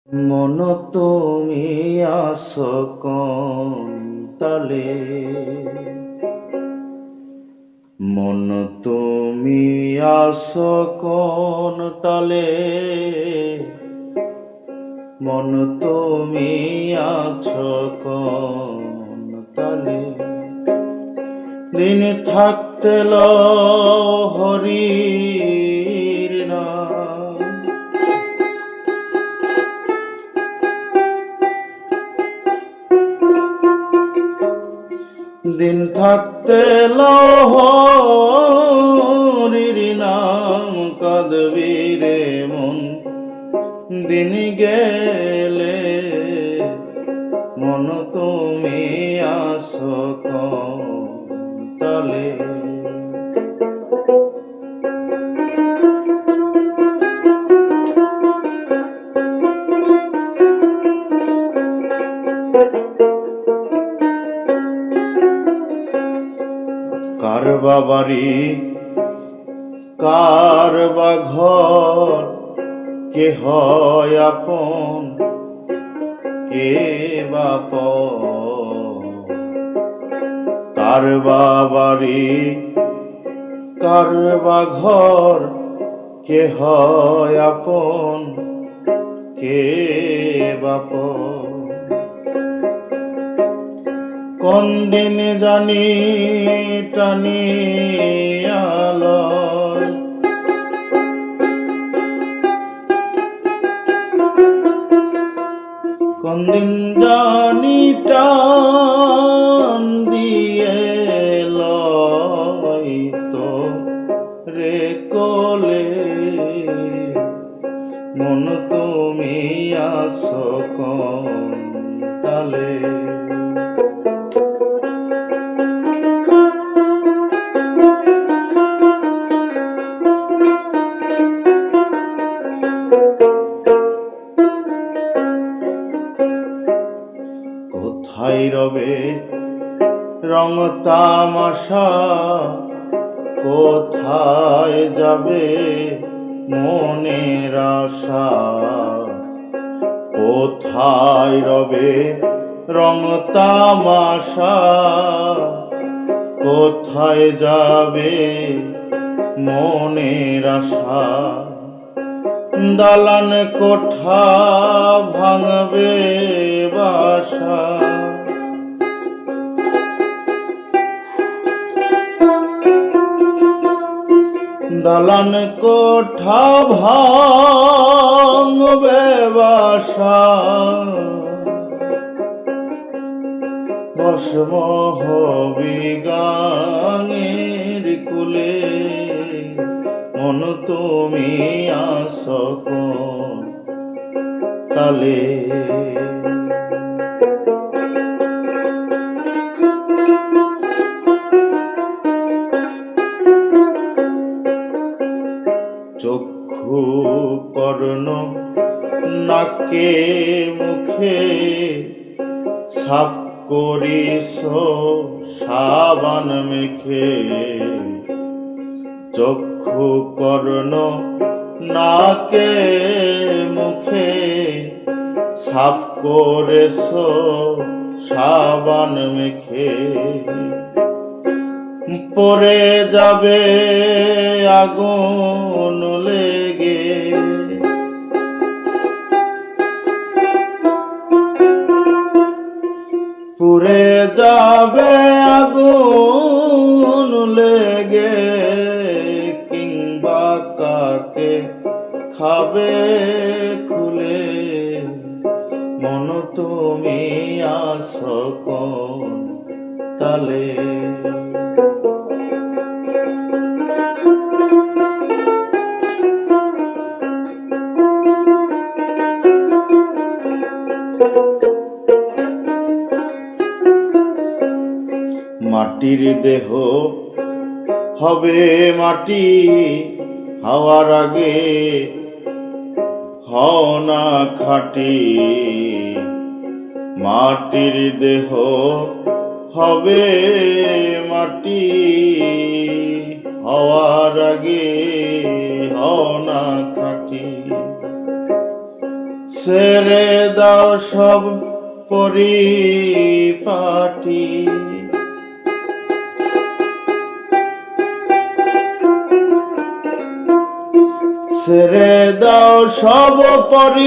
মন তুমি আছো কোন তালে, মন তুমি আছো কোন তালে, মন তুমি আছো কোন তালে। দিন থাকতে লও হরির নাম, দিন থাকতে লও হরির নাম। কাঁদবি রে মন দিন গেলে, মন তুমি আছো কোন তালে। কার বা বাড়ি কার বা ঘর, কে হয় আপন কে বা পর। কার বা বাড়ি কার বা ঘর, কে হয় আপন কে বা পর। কোন দিন জানি টানি আলয়, কোন দিন জানি টান দিয়ে লয় তো রে কোলে। মন তুমি আছো কোন তালে। কোথায় রবে রং তামাশা, কোথায় যাবে মনের আশা। কোথায় রবে রং তামাশা, কোথায় যাবে মনের আশা। দালান কোঠা ভাঙবে বাসা, দালান কোঠা ভাঙবে বাসা। ভস্ম হবি গাঙের কুলে, মন তুমি আছো কোন তালে। চক্ষু কর্ণ নাকে মুখে, সাফ করিস সাবান মেখে। চক্ষু কর্ণ নাকে মুখে, সাফ করেছ সাবান মেখে। পরে যাবে আগুন লেগে, পুড়ে যাবে আগুন লেগে। কিংবা কাকে খাবে খুলে, মন তুমি আছো কোন তালে। মাটির দেহ হবে মাটি, হওয়ার আগে হও না খাঁটি। মাটির দেহ হবে মাটি, হওয়ার আগে হও না খাঁটি। ছেড়ে দাও সব পরিপাটি, ছেড়ে দাও সব পরিপাটি,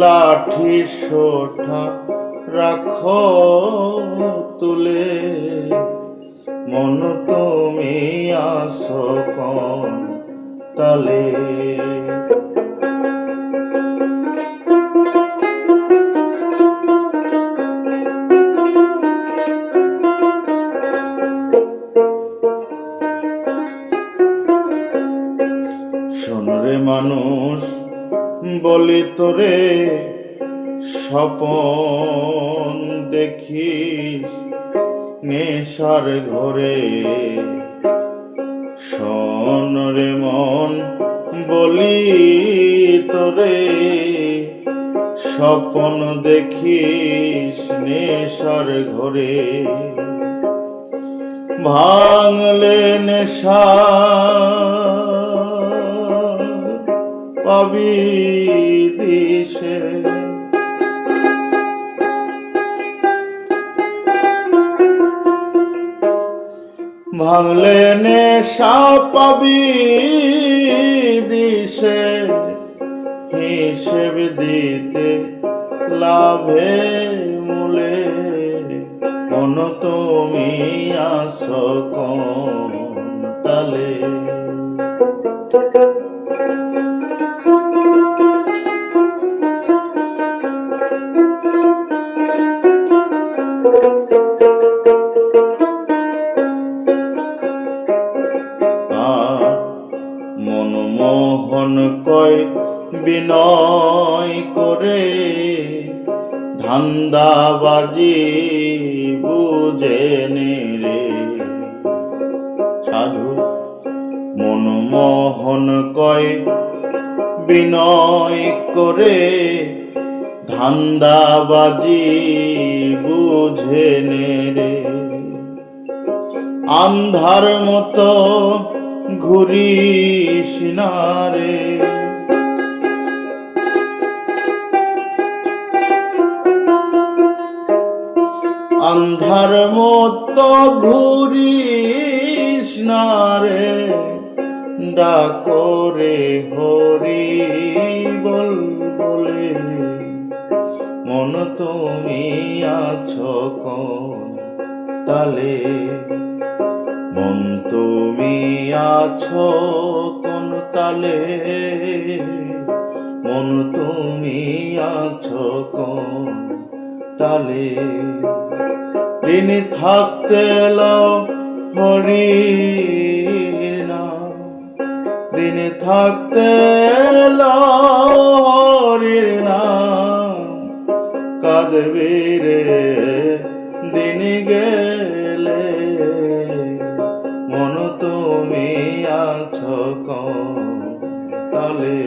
লাঠি সোঠা রাখো তুলে, মন তুমি আসো কোন তালে। শোনরে মানুষ বলি তোরে, স্বপন দেখিস নেশার ঘরে। শোনরে মন বলি তোরে, স্বপন দেখিস নেশার ঘরে। ভাঙলে নেশা পাবি দিশে, ভাঙলে নেশা পাবি দিশে। হিসেব দিতে লাভে মূলে, মন তুমি আসো কোন তালে। মনমোহন কয় বিনয় করে, ধান্দাবাজি বুঝেনে রে। সাধু মনমোহন কয় বিনয় করে, ধান্দাবাজি বুঝেনে রে। আন্ধার মতো ঘুরিস না রে, আন্ধার মতো ঘুরিস না রে। ডাকরে হরি বল বলে, মন তুমি আছো কোন তালে। মন তুমি আছো কোন তালে, মন তুমি আছো কোন তালে। দিন থাকতে লও হরির নাম, দিন থাকতে লও হরির নাম। কাঁদবি রে দিন গেলে, মন তুমি আছো কোন তালে।